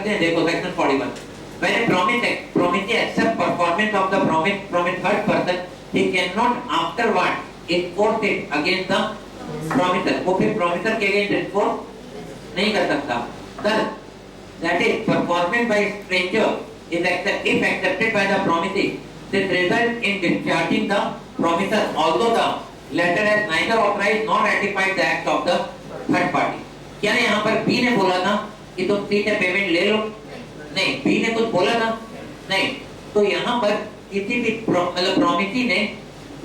देखो section 41 when a promisee accept performance of the promise third person he cannot afterward enforce it against the promiser। वो फिर promiser के against enforce नहीं कर सकता। thus that is performance by stranger is if accepted by the promisee this result in discharging the promiser although the latter has neither authorized nor ratified the act of the third party। क्या यहाँ पर B ने बोला था कि तुम C से payment ले लो? नहीं। B ने कुछ बोला था? नहीं। तो यहाँ पर किसी भी प्रॉमिसी ने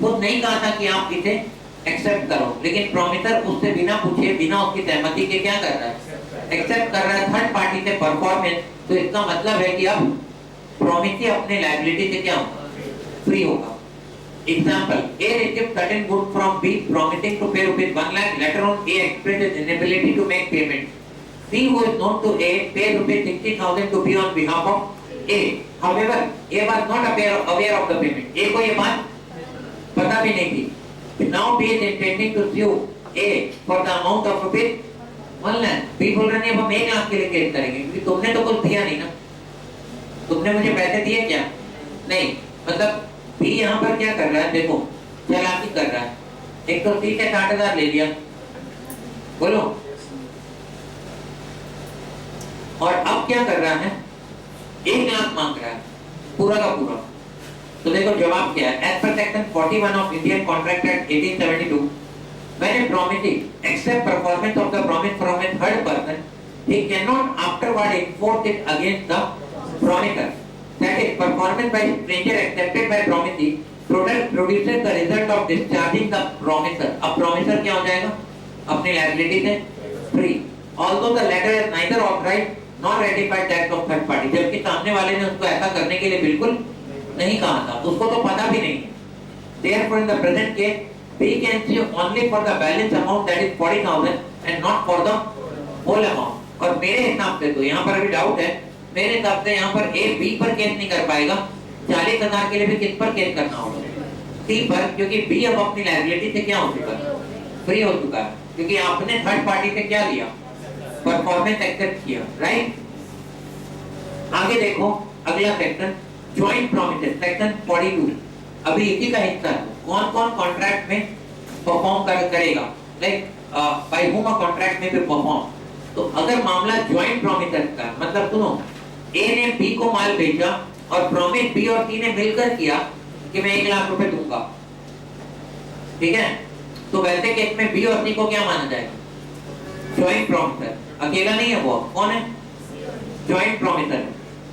खुद नहीं कहा था कि आप इसे एक्सेप्ट करो, लेकिन प्रॉमिसर उससे बिना पूछे बिना उसकी सहमति के क्या कर रहा है? एक्सेप्ट कर रहा है थर्ड पार्टी से परफॉर्मेंस। तो इसका मतलब है कि अब प्रॉमिसी अपने लायबिलिटी से क्या होगा? फ्री होगा। Example: A received certain goods from B, promising to pay rupees 1 lakh. Later on, A expressed his inability to make payment. C, who is known to A, paid rupees 60,000 to B on behalf of A. However, A was not aware of the payment. A को ये बात पता भी नहीं थी। Now B is intending to sue A for the amount of rupees 1 lakh. B बोल रहे हैं अब हम 1 लाख के लिए केस करेंगे क्योंकि तुमने तो कुछ दिया नहीं ना, तुमने मुझे पैसे दिए क्या? नहीं। मतलब B यहाँ पर क्या कर रहा है? देखो चालाकी कर रहा है। एक तो C से 60,000 ले लिया, बोलो, और अब क्या कर रहा है? 1 लाख मांग रहा है पूरा का पूरा। तो देखो जवाब क्या है? As per section 41 of Indian Contract Act 1872, when a promisee accept performance of the promise from a third person, he cannot afterward enforce it against the promiser। That is, performance by stranger accepted by promisee produces the result of discharging the promiser। अब promiser क्या हो जाएगा? अपनी liability से free, although the latter has neither authorized nor ratified the act of third party। जबकि सामने वाले ने उसको ऐसा करने के लिए बिल्कुल नहीं कहा था, उसको तो पता भी नहीं है। Therefore, in the present case, B can sue only for the balance amount, that is 40,000, and not for the whole amount। और मेरे हिसाब से तो यहाँ पर अभी डाउट है, मेरे हिसाब से यहाँ पर A B पर केस नहीं कर पाएगा, 40,000 के लिए भी किस पर केस करना होगा? C पर, क्योंकि B अब अपनी लायबिलिटी से क्या हो चुका है? फ्री हो चुका है, क्योंकि आपने थर्ड पार्टी से क्या लिया? परफॉर्मेंस एक्सेप्ट किया, राइट। आगे देखो अगला सेक्शन जॉइंट प्रॉमिसेस, सेक्शन 42। अभी इसी का हिस्सा है। कौन कौन कॉन्ट्रैक्ट में परफॉर्म करेगा? Like by whom a contract में परफॉर्म। तो अगर मामला जॉइंट प्रॉमिसेस का, मतलब सुनो, A ने B को माल भेजा और प्रॉमिस B और C ने मिलकर किया कि मैं 1 लाख रुपए दूंगा, ठीक है? तो वैसे केस में B और C को क्या माना जाएगा? Joint promiser. अकेला नहीं है वो, कौन है? Joint promiser.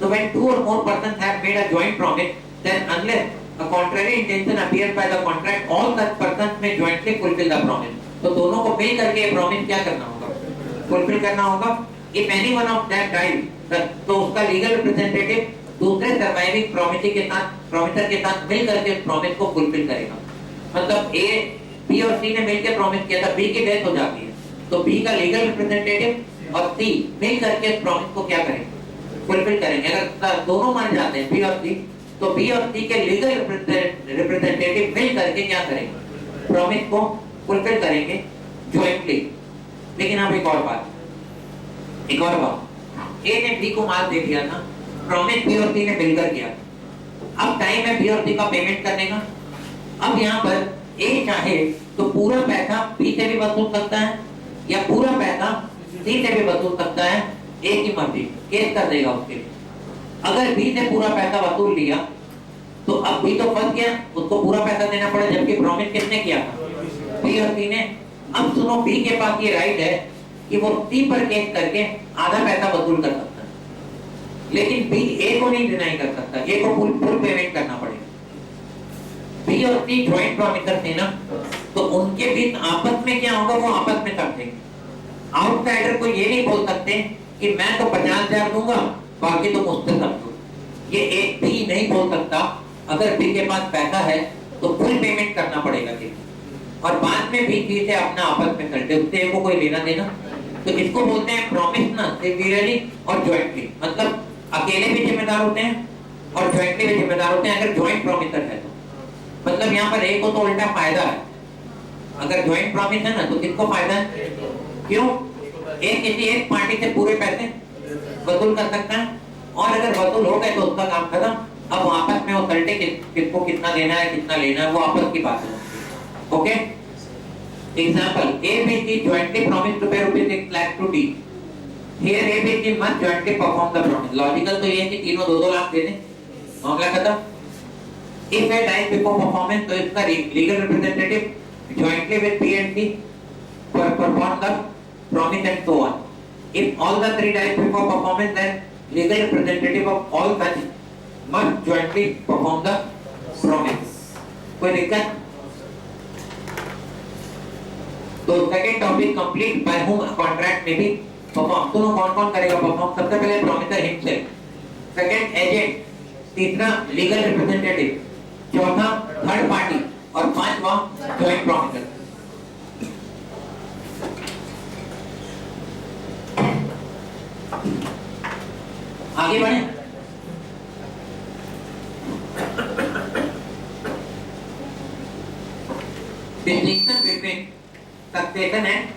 So when 2 or more persons have made a joint promise, then unless a contrary intention appears by the contract, all such persons may jointly fulfill the promise। तो दोनों को मिल करके प्रॉमिस क्या करना होगा? फुलफिल करना होगा। If any one of them dies, तो उसका लीगल रिप्रेजेंटेटिव दूसरे सर्वाइविंग प्रॉमिसर के साथ मिल करके प्रॉमिस को फुलफिल करेगा। मतलब A, B और C ने मिलकर प्रॉमिस किया था, B की डेथ हो जाती है, तो B का लीगल रिप्रेजेंटेटिव और C मिल करके प्रॉमिस को क्या करेंगे? फुलफिल करेंगे। अगर दोनों मान जाते हैं B और C, तो B और C के लीगल रिप्रेजेंटेटिव मिल करके क्या करेंगे? प्रॉमिस को फुलफिल करेंगे जॉइंटली। लेकिन अब एक और बात, A ने B को माल दे दिया था, प्रॉमिस B और C ने मिलकर किया। अब टाइम है B और C का पेमेंट करने का। अब यहाँ पर A चाहे तो पूरा पैसा B से भी वसूल सकता है या पूरा पैसा C से भी वसूल सकता है, A की मर्जी, केस कर देगा उसके लिए। अगर B से पूरा पैसा वसूल लिया तो अब B तो फंस गया, उसको पूरा पैसा देना पड़ा, जबकि प्रॉमिस किसने किया था? B और C ने। अब सुनो, B के पास ये राइट है कि वो C पर केस करके आधा पैसा वसूल कर सकता है, लेकिन B A को नहीं डिनाई कर सकता, A को फुल पेमेंट करना पड़ेगा। B और C जॉइंट प्रॉमिसर थे ना, तो उनके बीच आपस में क्या होगा? वो आपस में समझेंगे। आउटसाइडर को ये नहीं बोल सकते कि मैं तो 50,000 दूंगा, बाकी तो मुझसे समझो। ये एक भी नहीं बोल सकता। अगर B के पास पैसा है तो फुल पेमेंट करना पड़ेगा किसी, और बाद में भी C से अपना आपस में करते, उससे को कोई लेना देना। तो इसको बोलते हैं प्रॉमिस ना, सिवियरली और जॉइंटली। मतलब अकेले भी जिम्मेदार होते हैं और जॉइंटली भी जिम्मेदार होते हैं अगर जॉइंट प्रॉमिसर है तो। मतलब यहाँ पर A को तो उल्टा फायदा है, अगर जॉइंट प्रॉमिस है ना तो किसको फायदा है? क्यों? एक किसी एक पार्टी से पूरे पैसे वसूल कर सकता है, और अगर वसूल हो गए तो उसका काम खत्म। अब आपस में वो सल्टे किसको कितना देना है कितना लेना है वो आपस की बात है। Okay, example A B C jointly promise to pay rupees 6 lakh to D. Here A B C must jointly perform the promise. Logical तो ये है कि तीनों 2-2 लाख दे दें, मामला खत्म। If a dies before performance, तो इसका legal representative jointly with P and C perform the promise and so on. If all the three dies before performance, then legal representative of all such must jointly perform the promise. कोई दिक्कत? तो second topic complete bye home contract में भी perform. दोनों कौन कौन करेगा perform? सबसे पहले प्रॉमिसर हिमसेल्फ, सेकंड एजेंट, तीसरा लीगल रिप्रेजेंटेटिव, चौथा थर्ड पार्टी और पांचवा जॉइंट प्रॉमिसर। आगे बढ़े। Distinction between succession and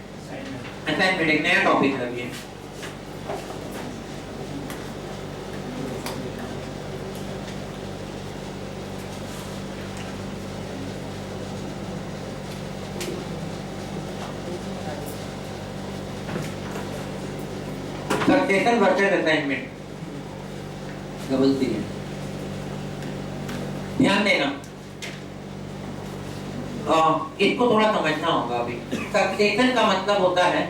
assignment एक नया टॉपिक है ये। Succession versus assignment, double C है, ध्यान देना। इसको थोड़ा समझना होगा अभी। सक्सेशन का मतलब होता है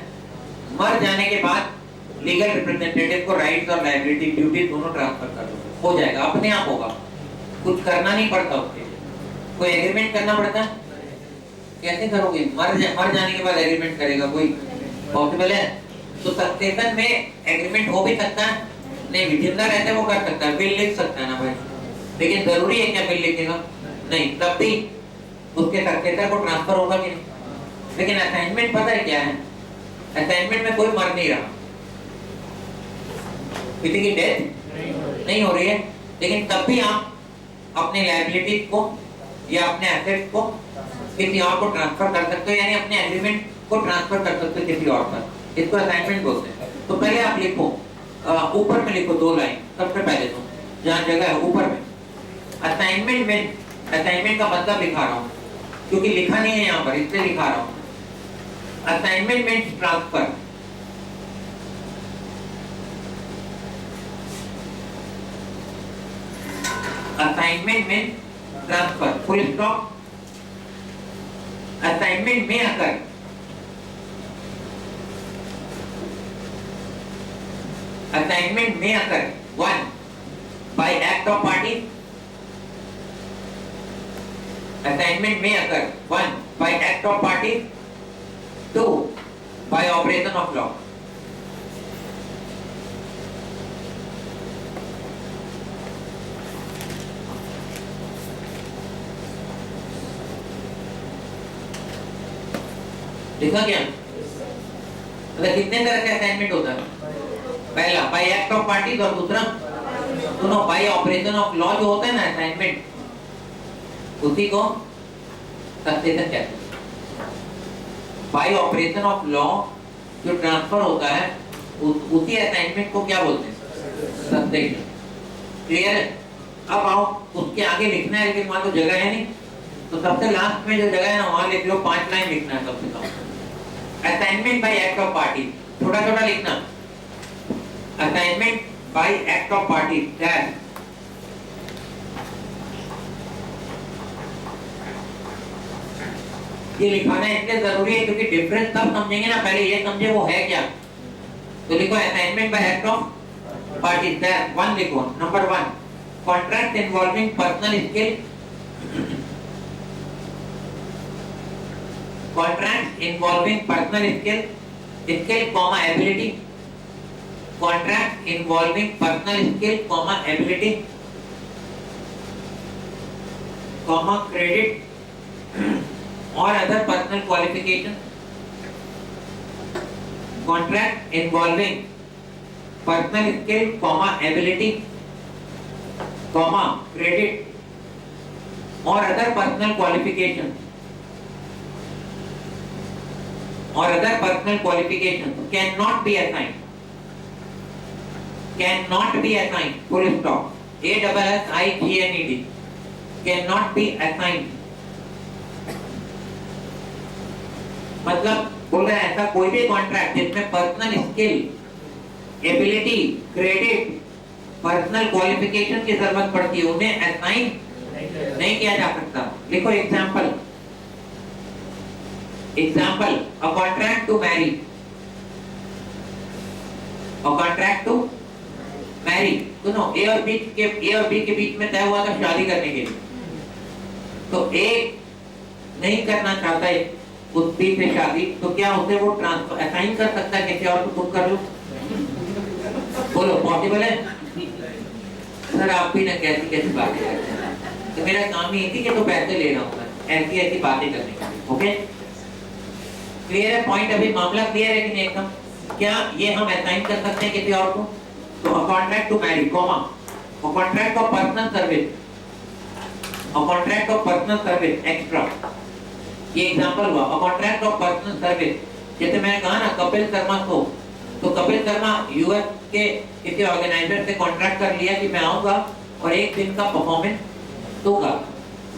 मर जाने के बाद लीगल रिप्रेजेंटेटिव को राइट्स और लायबिलिटी ड्यूटी दोनों ट्रांसफर कर दो, हो जाएगा, अपने आप होगा, कुछ करना नहीं पड़ता उसके लिए। कोई एग्रीमेंट करना पड़ता है? कैसे करोगे? मर जाने के बाद एग्रीमेंट करेगा कोई? पॉसिबल है? तो सक्सेशन में एग्रीमेंट हो भी सकता है, नहीं जिंदा रहते वो कर सकता है, बिल लिख सकता है ना भाई, लेकिन जरूरी है क्या बिल लिखेगा? नहीं, तब भी उसके सक्सेसर को ट्रांसफर होगा कि नहीं। लेकिन असाइनमेंट पता है क्या है? असाइनमेंट में कोई मर नहीं रहा, किसी की डेथ नहीं हो रही है, लेकिन तब भी आप अपने लायबिलिटी को या अपने एसेट्स को किसी और को ट्रांसफर कर सकते हो, यानी अपने एग्रीमेंट को ट्रांसफर कर सकते हो किसी और पर। इसको असाइनमेंट बोलते हैं। तो पहले आप लिखो, ऊपर में लिखो 2 लाइन सबसे पहले, तो जहाँ जगह है ऊपर में असाइनमेंट में, असाइनमेंट का मतलब लिखा रहा हूँ क्योंकि लिखा नहीं है यहाँ पर, इसलिए लिखा रहा हूँ। Assignment means transfer. Assignment means transfer, full stop. Assignment में अकर assignment may occur 1 by act of party, assignment may occur 1 by act of party, 2 by operation of law। लिखा क्या? मतलब कितने तरह का असाइनमेंट होता है? पहला बाय एक्ट ऑफ पार्टीज और दूसरा दोनों बाय ऑपरेशन ऑफ लॉ। जो होता है ना असाइनमेंट, उसी को सक्सेशन कहते हैं। बाय ऑपरेशन ऑफ लॉ जो ट्रांसफर होता है उसी असाइनमेंट को क्या बोलते हैं? सक्सेशन। क्लियर है? अब आओ, उसके आगे लिखना है, लेकिन मान लो जगह है नहीं, तो सबसे लास्ट में जो जगह है ना वहां लिख लो, 5 लाइन लिखना है सबसे कम। Assignment by act of party, छोटा छोटा लिखना। Assignment by act of party that ये लिखाना इसलिए जरूरी है क्योंकि डिफरेंस तब समझेंगे ना, पहले ये समझे वो है क्या। तो लिखो assignment by act of party that 1 लिखो। Number 1 contract involving personal skill, contract involving personal skill comma ability, contract involving personal skill, ability, credit or other personal qualification. Contract involving personal skill, ability, credit or other personal qualification cannot be assigned. Can not be assign, full stop, ASSIGNED, can not be assign. मतलब बोल रहे हैं ऐसा कोई भी contract जिसमें personal skill, ability, credit, personal qualification की जरूरत पड़ती है, उन्हें असाइन नहीं किया जा सकता। लिखो example, a contract to marry, a contract to marry, सुनो, ए और बी के बीच में तय हुआ था शादी करने के लिए, तो ए नहीं करना चाहता है उस बी से शादी, तो क्या उसे वो ट्रांसफर असाइन कर सकता है किसी और को, तुम कर लो? बोलो पॉसिबल है? सर आप भी ना कैसी कैसी बातें करते हैं, तो मेरा काम ही थी कि तो पैसे ले रहा हूँ मैं ऐसी ऐसी बातें करने की। ओके, क्लियर है पॉइंट? अभी मामला क्लियर है कि नहीं एकदम? क्या ये हम असाइन कर सकते हैं किसी और को? तो a contract to marry, comma, a contract of personal service, a contract of personal service extra, ये एग्जांपल हुआ। A contract of personal service, जैसे मैंने कहा ना कपिल शर्मा को, तो कपिल शर्मा यूएस के किसी ऑर्गेनाइजर से कॉन्ट्रैक्ट कर लिया कि मैं आऊंगा और एक दिन का परफॉर्मेंस दूंगा,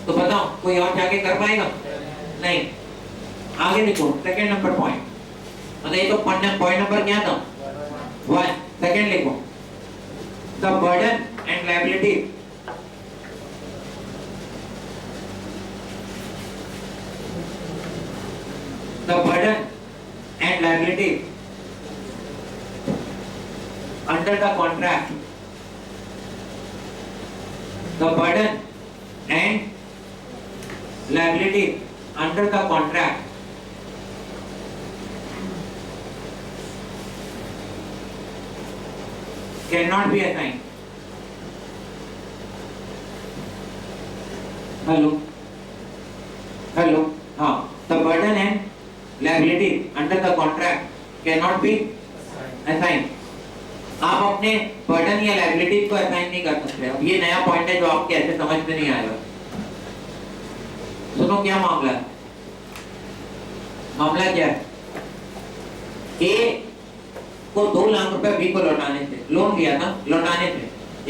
तो बताओ कोई और जाके कर पाएगा? नहीं। आगे देखो सेकंड नंबर पॉइंट, मतलब ये तो पॉइंट नंबर क्या था? 1। सेकंड लिखो, the burden and liability, the burden and liability under the contract, the burden and liability under the contract cannot be assigned. Hello, हाँ, the burden and liability under the contract cannot be assigned. आप अपने burden या liability को assign नहीं कर सकते। अब ये नया पॉइंट है जो आपके ऐसे समझ में नहीं आएगा। सुनो क्या मामला है, मामला क्या है? ए को 2 लाख रुपए बी को लौटाने थे, लोन लिया था, लौटाने थे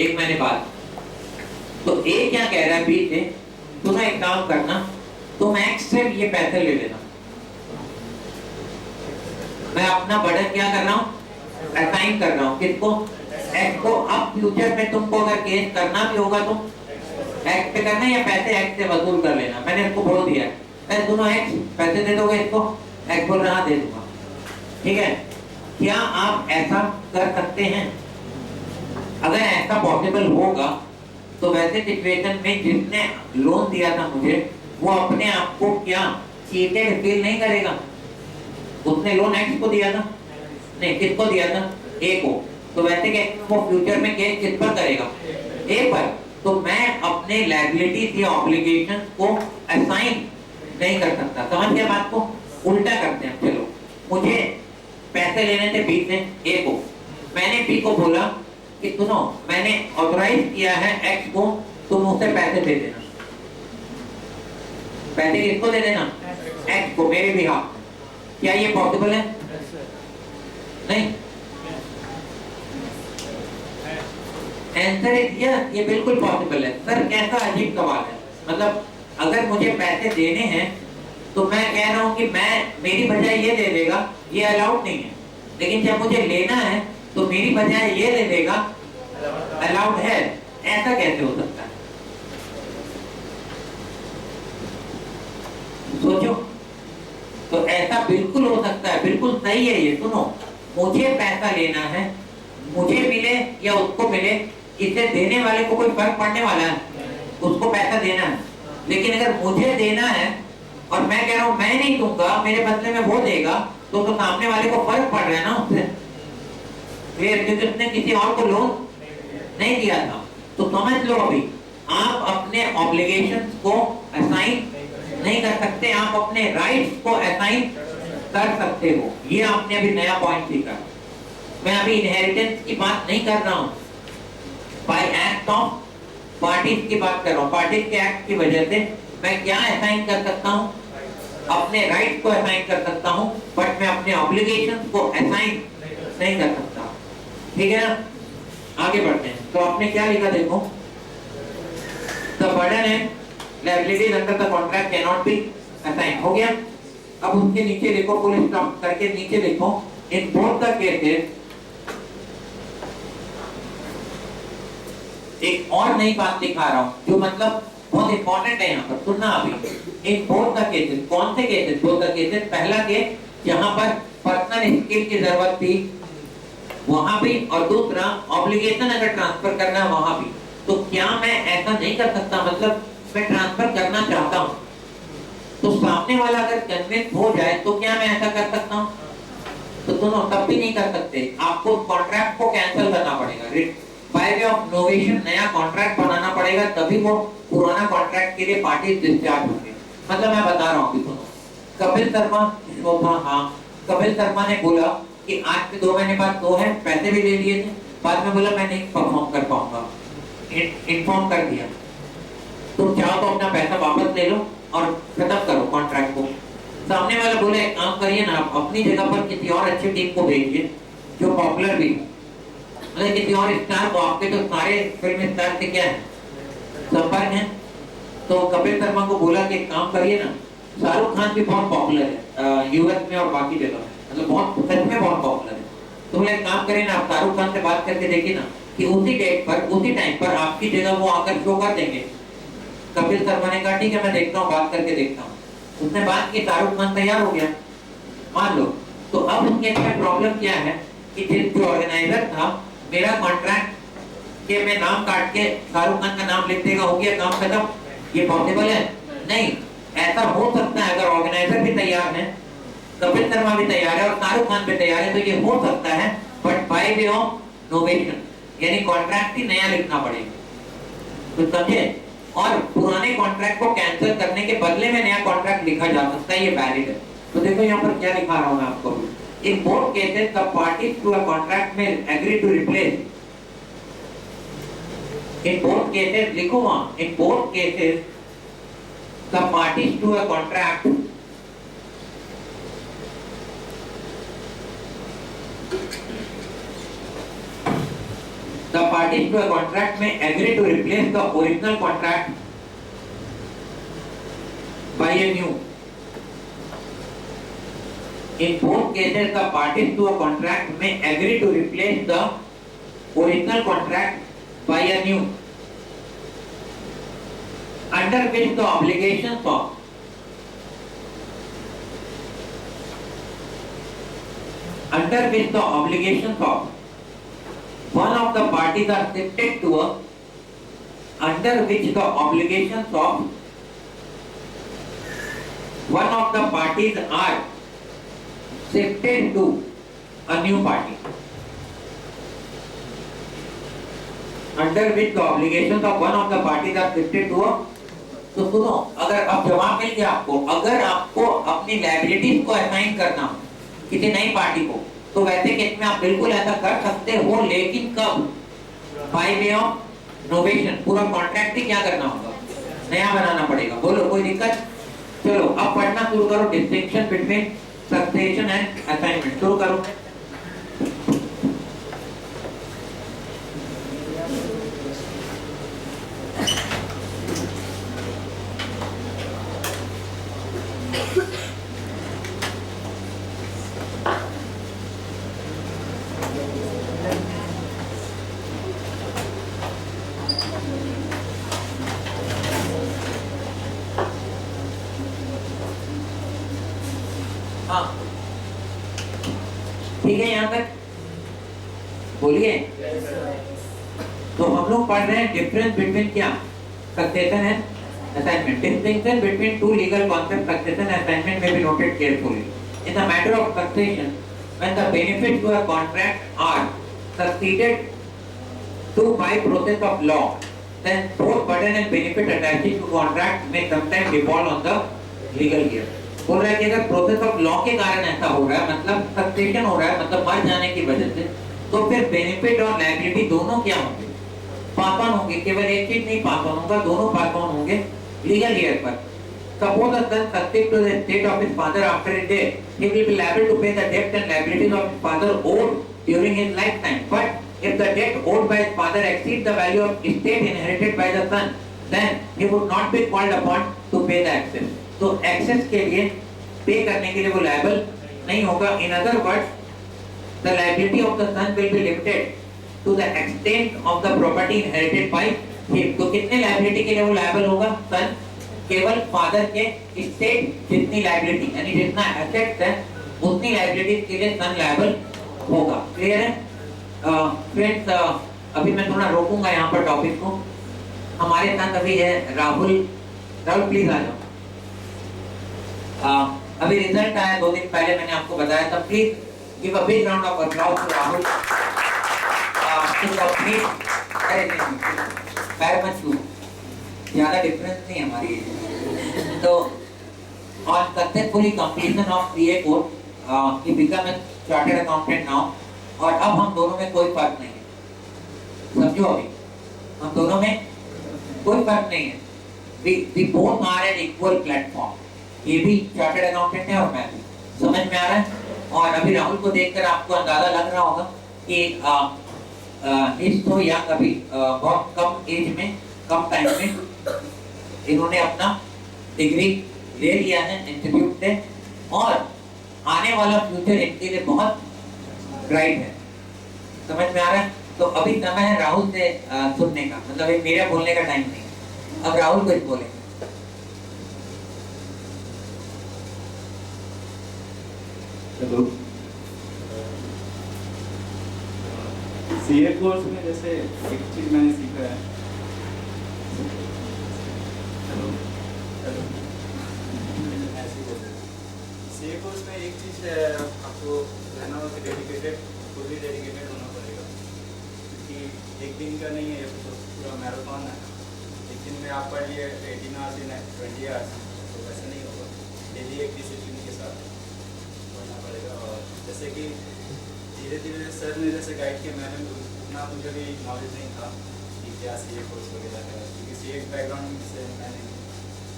1 महीने बाद। तो ए क्या कह रहा है बी से, तुम एक काम करना, तुम एक्स से ये पैसे ले लेना, मैं अपना बर्डन क्या कर रहा हूँ? असाइन कर रहा हूँ। किसको? एक्स को। अब फ्यूचर में तुमको अगर केस करना भी होगा तो एक्स पे करना या पैसे एक्स से वसूल कर लेना। मैंने इसको बोल दिया है सुनो एक्स पैसे दे दोगे इसको? एक्स बोल रहा दे दूंगा। ठीक है, क्या आप ऐसा कर सकते हैं? अगर ऐसा पॉसिबल होगा तो वैसे सिचुएशन में जिसने लोन दिया था मुझे, वो अपने आप को क्या चीटेड फील नहीं करेगा? उसने लोन एक्स को दिया था, नहीं किसको दिया था? ए को। तो वैसे कि वो फ्यूचर में केस किस पर करेगा? ए पर। तो मैं अपने लायबिलिटीज या ऑब्लिगेशन को असाइन नहीं कर सकता। समझ गया बात को? उल्टा करते हैं। चलो, मुझे पैसे लेने थे बी से ए को, मैंने बी को बोला कि सुनो मैंने ऑथराइज किया है एक्स को, तुम मुझसे पैसे दे देना। पैसे किसको दे देना? एक्स को, मेरे बिहाफ। क्या ये पॉसिबल है? नहीं। आंसर इज यस, ये बिल्कुल पॉसिबल है। सर कैसा अजीब सवाल है, मतलब अगर मुझे पैसे देने हैं तो मैं कह रहा हूं कि मेरी बजाय ये दे देगा, ये अलाउड नहीं है। लेकिन जब मुझे लेना है तो मेरी बजाय ये दे देगा, अलाउड है। ऐसा कैसे हो सकता है? सोचो। तो ऐसा बिल्कुल हो सकता है, बिल्कुल सही है ये। सुनो, मुझे पैसा लेना है, मुझे मिले या उसको मिले, इसे देने वाले को कोई फर्क पड़ने वाला है? उसको पैसा देना है। लेकिन अगर मुझे देना है और मैं कह रहा हूं मैं नहीं दूंगा, मेरे बदले में वो देगा, तो सामने वाले को फर्क पड़ रहा है ना उससे। क्योंकि उसने किसी और को लोन नहीं दिया था। तो समझ लो, अभी आप अपने ऑब्लिगेशंस को असाइन नहीं कर सकते, आप अपने राइट्स को असाइन कर सकते हो। ये आपने अभी नया पॉइंट सीखा। मैं अभी इनहेरिटेंस की बात नहीं कर रहा हूं, बाय एक्ट ऑफ पार्टीज की बात कर रहा हूं। पार्टीज के एक्ट की वजह से मैं क्या असाइन कर सकता हूं? अपने राइट्स को असाइन कर सकता हूं, बट मैं अपने ऑब्लिगेशंस को असाइन नहीं कर सकता। ठीक है ना? आगे बढ़ते हैं। तो आपने क्या लिखा देखो, the burden and liabilities under the contract can not be assign, हो गया। अब उसके नीचे देखो, फुल स्टॉप करके नीचे देखो, इन बोथ द केसेस, एक और नई बात दिखा रहा हूं जो मतलब बहुत इंपॉर्टेंट है यहाँ पर, सुनना अभी। इन बोथ द केसेस, कौन से केसेस? बोथ द केसेस, पहला केस जहां पर पर्सनल स्किल की जरूरत थी वहां भी, और दूसरा ऑब्लिगेशन अगर ट्रांसफर करना है वहां भी। तो क्या मैं ऐसा नहीं कर सकता, मतलब मैं ट्रांसफर करना चाहता हूं तो सामने वाला अगर कन्विंस हो जाए तो क्या मैं ऐसा कर सकता हूं? तो दोनों तब भी नहीं कर सकते, आपको कॉन्ट्रैक्ट को कैंसिल करना पड़ेगा, बाय वे ऑफ नोवेशन नया कॉन्ट्रैक्ट बनाना पड़ेगा, तभी वो पुराना कॉन्ट्रैक्ट के लिए पार्टी डिस्चार्ज होंगे। मतलब मैं बता रहा हूँ, सुनो, कपिल शर्मा शोभा, हाँ कपिल शर्मा ने बोला कि आज से 2 महीने बाद दो है, पैसे भी ले लिए थे, बाद में बोला मैं नहीं परफॉर्म कर पाऊंगा, इन्फॉर्म कर दिया। तुम चाहो तो अपना पैसा वापस ले लो और खत्म करो कॉन्ट्रैक्ट को। सामने वाला बोले एक काम करिए ना, आप अपनी जगह पर किसी और अच्छी टीम को भेजिए जो पॉपुलर भी, मतलब किसी और स्टार को, आपके तो सारे फिल्म स्टार से क्या है संपर्क है। तो कपिल शर्मा को बोला कि एक काम करिए ना, शाहरुख खान भी बहुत पॉपुलर है यूएस में और बाकी जगह में, मतलब बहुत सच में बहुत पॉपुलर है। तो बोले एक काम करिए ना, आप शाहरुख खान से बात करके देखिए ना कि उसी डेट पर उसी टाइम पर आपकी जगह वो आकर शो कर देंगे। कपिल शर्मा ने कहा ठीक है मैं देखता हूँ, बात करके देखता हूँ। उसने बात की, शाहरुख खान तैयार हो गया, मान लो। तो अब उनके साथ प्रॉब्लम क्या है कि जो ऑर्गेनाइजर था, मेरा कॉन्ट्रैक्ट के मैं नाम काट के शाहरुख खान का नाम लिख देगा, हो गया काम खत्म। ये पॉसिबल है? नहीं। ऐसा हो सकता है अगर ऑर्गेनाइजर भी तैयार है, कपिल शर्मा भी तैयार है और शाहरुख खान भी तैयार है, तो ये हो सकता है, but by way of novation, यानी कॉन्ट्रैक्ट ही नया लिखना पड़ेगा। तो समझे? और पुराने कॉन्ट्रैक्ट को कैंसिल करने के बदले में नया कॉन्ट्रैक्ट लिखा जा सकता है, ये वैलिड है। तो देखो यहाँ पर क्या लिखा रहा हूं मैं आपको, in both cases the parties to a contract में agree to replace, in both cases लिखो वहां, in both cases the parties to a contract the parties to a contract may agree to replace the original contract by a new. In both cases, the parties to a contract may agree to replace the original contract by a new, under which the obligations of one of the parties are shifted to a, under which the obligations of one of the parties are shifted to a new party, under which the obligations of one of the parties are shifted to a। तो सुनो, अगर अब जवाब मिल गया आपको, अगर आपको अपनी लायबिलिटीज को असाइन करना हो किसी नई पार्टी को, तो वैसे केस में आप बिल्कुल ऐसा कर सकते हो, लेकिन कब? बाय वे ऑफ नोवेशन, पूरा कॉन्ट्रैक्ट ही क्या करना होगा, नया बनाना पड़ेगा। बोलो कोई दिक्कत? चलो अब पढ़ना शुरू करो, distinction between succession and assignment शुरू करो। हाँ ठीक है, यहाँ तक बोलिए। तो हम लोग पढ़ रहे हैं डिफरेंस बिटवीन क्या, succession and assignment. Distinction between two legal concept succession and assignment may be noted carefully. In the matter of succession, when the benefits to a contract are succeeded to by process of law, then both burden and benefit attaching to contract may sometimes default on the legal heir। बोल रहा है कि अगर process of law के कारण ऐसा हो रहा है, मतलब सक्सेशन हो रहा है, मतलब मर जाने की वजह से, तो फिर बेनिफिट और लायबिलिटी दोनों क्या होंगे, पास ऑन होंगे। केवल एक चीज नहीं पास ऑन होगा, दोनों पास ऑन होंगे लीगल हेयर पर। Suppose a son succeeds to the estate of his father after his death, he will be liable to pay the debt and liabilities of his father owed during his lifetime, but If the debt owed by his father exceeds the value of estate inherited by the son, then he would not be called upon to pay the excess. तो excess के लिए पे करने के लिए वो liable नहीं होगा. In other words, the liability of the son will be limited to the extent of the property inherited by him. तो कितने liability के लिए वो liable होगा son? केवल father के estate जितनी liability यानी जितना assets है उतनी liability के लिए son liable होगा. Clear है? फ्रेंड्स अभी मैं थोड़ा रोकूंगा यहाँ पर टॉपिक को. हमारे साथ अभी है राहुल. राहुल प्लीज आ जाओ. अभी रिजल्ट आया 2 दिन पहले, मैंने आपको बताया था. Please give a big round of applause to Rahul. पैर मत छू, ज्यादा डिफरेंस नहीं हमारी है. तो on successfully completion of CA course he become a chartered accountant now. और अब हम दोनों में कोई फर्क नहीं है. समझो, अभी हम दोनों में कोई फर्क नहीं है. we both are an equal platform. ये भी चार्टर्ड अकाउंटेंट है और मैं भी. समझ में आ रहा है? और अभी राहुल को देखकर आपको अंदाजा लग रहा होगा कि इस तो या कभी बहुत कम एज में, कम टाइम में इन्होंने अपना डिग्री ले लिया है इंस्टीट्यूट से, और आने वाला फ्यूचर इनके लिए बहुत ब्राइट है. समझ में आ रहा है? तो अभी समय है राहुल से सुनने का, मतलब ये मेरा बोलने का टाइम नहीं. अब राहुल कुछ बोले. हेलो. सीए कोर्स में जैसे एक चीज मैंने सीखा है. Hello hello. सीए कोर्स में एक चीज है, आपको रहना होगा डेडिकेटेड, फुली डेडिकेटेड होना पड़ेगा, क्योंकि एक दिन का नहीं है, ये तो पूरा मैराथन है. एक दिन में आप पढ़ लिए 18 आवर्स इन 20 आवर्स, तो वैसे नहीं होगा. डेली एक डिसिप्लिन के साथ पढ़ना पड़ेगा. और जैसे कि धीरे धीरे सर ने जैसे गाइड किया, मैंने उतना मुझे भी नॉलेज नहीं था कि क्या सीए कोर्स वगैरह है, क्योंकि सीए बैकग्राउंड से मैंने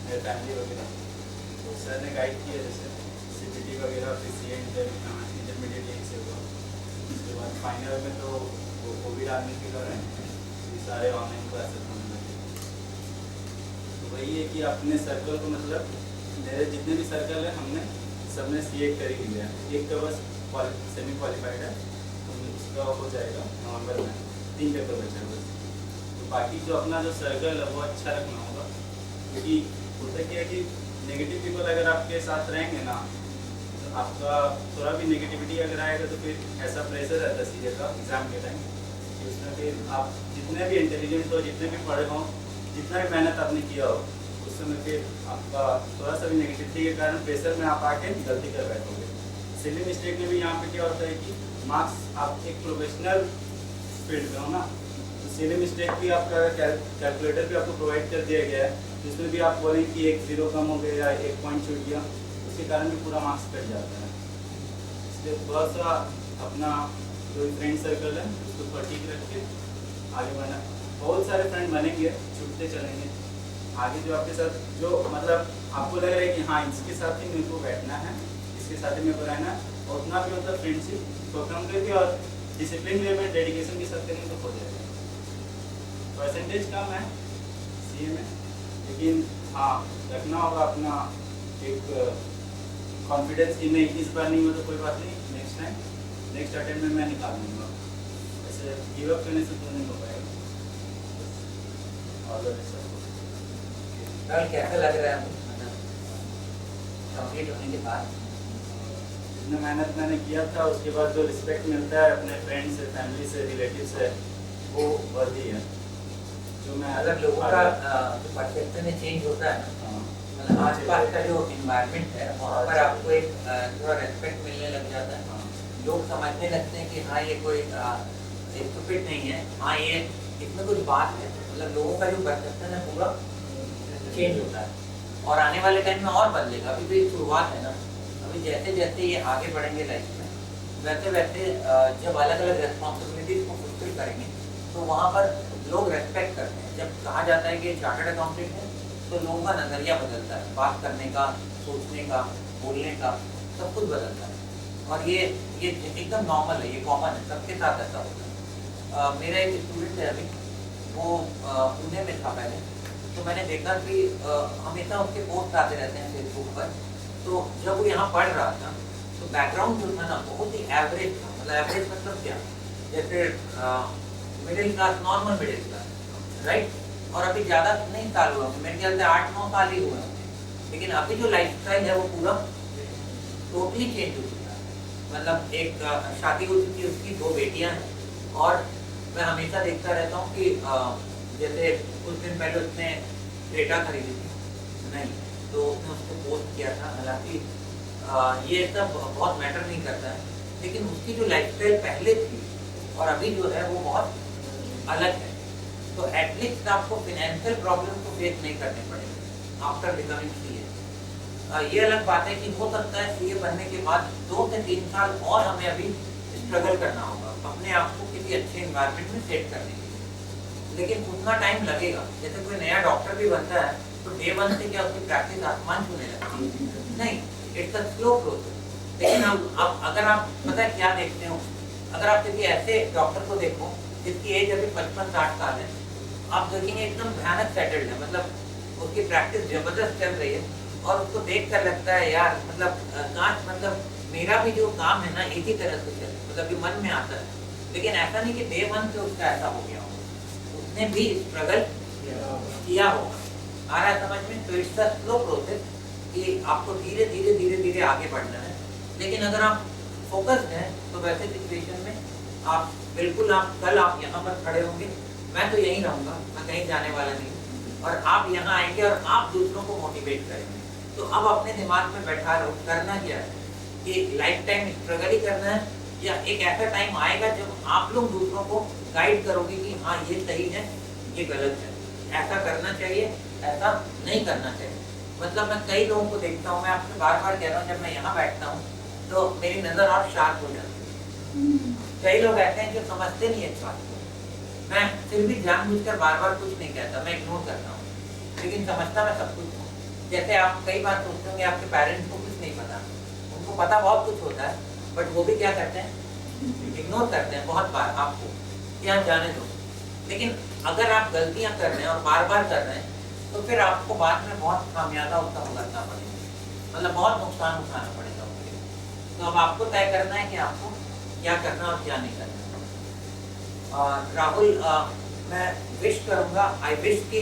मेरे फैमिली वगैरह, तो सर ने गाइड किया जैसे सीपीटी वगैरह, फिर सीए इंटरमीडिएट यहीं से हुआ. उसके बाद फाइनल में तो वो कोविड आने के कारण ये सारे ऑनलाइन क्लासेस होने लगे. तो वही है कि अपने सर्कल को, मतलब मेरे जितने भी सर्कल है हमने सबने सीए कर ही लिया. एक तो बस सेमी क्वालिफाइड है, तो उसका हो जाएगा नवंबर में. 3 पेपर बचे बस. तो बाकी जो अपना जो सर्कल है वो अच्छा रखना होगा, क्योंकि होता क्या है कि नेगेटिव पीपल अगर आपके साथ रहेंगे ना, तो आपका थोड़ा भी नेगेटिविटी अगर आएगा तो फिर ऐसा प्रेशर रहता है सीए का एग्जाम के टाइम कि उसमें फिर आप जितने भी इंटेलिजेंट हो, जितने भी पढ़े हों, जितना भी मेहनत आपने किया हो, उस समय फिर आपका थोड़ा सा भी नेगेटिविटी के कारण प्रेशर में आप आके गलती कर बैठोगे. सिली मिस्टेक में भी यहाँ पे क्या होता है कि मार्क्स आप एक प्रोफेशनल फील्ड में हो ना, तो सिली मिस्टेक भी आपका कैलकुलेटर भी आपको प्रोवाइड कर दिया गया है, जिसमें भी आप बोलें कि 1 0 कम हो गया या 1 पॉइंट छूट गया, उसके कारण भी पूरा मार्क्स कट जाता है. इसलिए थोड़ा सा अपना जो फ्रेंड सर्कल है उसको थोड़ा ठीक रख के आगे बढ़ना. बहुत सारे फ्रेंड बनेंगे, छूटते चलेंगे. आगे जो आपके साथ जो मतलब आपको लग रहा है कि हाँ इसके साथ ही मेरे को बैठना है, इसके साथ ही मेरे को रहना है, और उतना भी मतलब फ्रेंडशिप तो कम करके और डिसिप्लिन वे में डेडिकेशन के साथ करेंगे तो हो जाएगा. परसेंटेज कम है सीए में, लेकिन हाँ रखना होगा अपना एक कॉन्फिडेंस कि नहीं इस बार नहीं हो तो कोई बात नहीं, नेक्स्ट टाइम नेक्स्ट अटेम्प्ट में मैं निकाल लूँगा. ऐसे गिव अप करने से तो नहीं हो पाएगा. All the best. कैसा लग रहा है कंप्लीट होने के बाद? जितने मेहनत मैंने किया था उसके बाद जो रिस्पेक्ट मिलता है अपने फ्रेंड से, फैमिली से, रिलेटिव से, वो वर्दी है. जो मैं अगर लोगों का जो परसेप्शन चेंज होता है, मतलब आसपास का जो एनवायरनमेंट है वहाँ पर आपको एक थोड़ा रेस्पेक्ट मिलने लग जाता है. लोग समझने लगते हैं कि हाँ ये कोई स्टूपिड नहीं है, हाँ ये इसमें कुछ बात है. मतलब लोगों का जो परसेप्शन है पूरा चेंज होता है, और आने वाले टाइम में और बदलेगा. अभी भी शुरुआत है ना. अभी जैसे जैसे ये आगे बढ़ेंगे लाइफ में, वैसे वैसे जब अलग अलग रेस्पॉन्सिबिलिटीज को फुलफिल करेंगे तो वहाँ पर लोग रेस्पेक्ट करते हैं. जब कहा जाता है कि चार्टर्ड अकाउंटेंट है तो लोगों का नज़रिया बदलता है, बात करने का, सोचने का, बोलने का, सब कुछ बदलता है. और ये एकदम नॉर्मल है, ये कॉमन है, सबके साथ ऐसा होता है. मेरा एक स्टूडेंट है अभी, वो पुणे में था पहले, तो मैंने देखा कि हमेशा उसके पोस्ट आते रहते हैं फेसबुक पर। तो जब वो यहाँ पढ़ रहा था तो बैकग्राउंड जो था ना बहुत ही एवरेज था। मतलब एवरेज मतलब क्या, जैसे middle class, normal middle class, right. और अभी ज़्यादा नहीं साल हुआ, मेरे ख्याल से 8-9 साल ही हुए होंगे, लेकिन अभी जो लाइफस्टाइल है वो पूरा टोटली चेंज हो चुका है। मतलब एक शादी हो चुकी है, उसकी 2 बेटियां हैं। और मैं हमेशा देखता रहता हूँ कि जैसे कुछ दिन पहले उसने क्रेटा खरीदी थी, नहीं तो उसने उसको पोस्ट किया था। हालांकि ये सब बहुत मैटर नहीं करता है, लेकिन उसकी जो लाइफस्टाइल पहले थी और अभी जो है वो बहुत अलग है। तो एटलीस्ट आपको फाइनेंशियल प्रॉब्लम को फेस नहीं करने पड़ेंगे आफ्टर बिकमिंग सीए। ये अलग बात है कि हो सकता है सीए बनने के बाद 2 से 3 साल और हमें अभी स्ट्रगल करना होगा अपने आप को किसी अच्छे एनवायरनमेंट में सेट करने के लिए, लेकिन उतना टाइम लगेगा। जैसे कोई नया डॉक्टर भी बनता है तो डे 1 से क्या उसकी प्रैक्टिस आसमान छूने लगती है, नहीं, इट्स अ स्लो प्रोसेस। लेकिन अब अगर आप पता है क्या देखते हो, अगर आप किसी ऐसे डॉक्टर को देखो जिसकी एज अभी 55-60 साल है, आप देखेंगे एकदम भयानक सेटल्ड है, मतलब उसकी प्रैक्टिस जबरदस्त चल रही है और उसको देख कर लगता है यार मतलब काश मतलब मेरा भी जो काम है ना एक ही तरह से चले, मतलब कि मन में आता है। लेकिन ऐसा नहीं कि डे 1 से उसका ऐसा हो गया हो, उसने भी स्ट्रगल किया होगा। आ रहा है समझ में? तो इट्स अ स्लो प्रोसेस कि आपको धीरे धीरे धीरे धीरे आगे बढ़ना है। लेकिन अगर आप फोकस्ड हैं तो वैसे सिचुएशन में आप बिल्कुल, आप कल आप यहाँ पर खड़े होंगे, मैं तो यहीं रहूँगा, मैं कहीं जाने वाला नहीं, और आप यहाँ आएंगे और आप दूसरों को मोटिवेट करेंगे। तो अब अपने दिमाग में बैठा रहो करना क्या है, कि लाइफ टाइम स्ट्रगल ही करना है, या एक ऐसा टाइम आएगा जब आप लोग दूसरों को गाइड करोगे कि हाँ ये सही है, ये गलत है, ऐसा करना चाहिए, ऐसा नहीं करना चाहिए। मतलब मैं कई लोगों को देखता हूँ, मैं आपसे बार बार कह रहा हूँ, जब मैं यहाँ बैठता हूँ तो मेरी नज़र और शार्प हो जाती है। कई लोग ऐसे हैं जो समझते नहीं है इस बात को, मैं फिर भी जानबूझकर बार बार कुछ नहीं कहता, मैं इग्नोर करता हूँ, लेकिन समझता मैं सब कुछ हूँ। जैसे आप कई बार सोचते होंगे आपके पेरेंट्स को कुछ नहीं पता, उनको पता बहुत कुछ होता है, बट वो भी क्या करते हैं, इग्नोर करते हैं बहुत बार आपको, क्या जाने दो। लेकिन अगर आप गलतियां कर रहे हैं और बार बार कर रहे हैं तो फिर आपको बाद में बहुत खामियाजा उसका भुगतना पड़ेगा, मतलब बहुत नुकसान उठाना पड़ेगा उसके लिए। तो अब आपको तय करना है कि आपको क्या करना और क्या नहीं करना। राहुल, मैं विश करूंगा, आई विश कि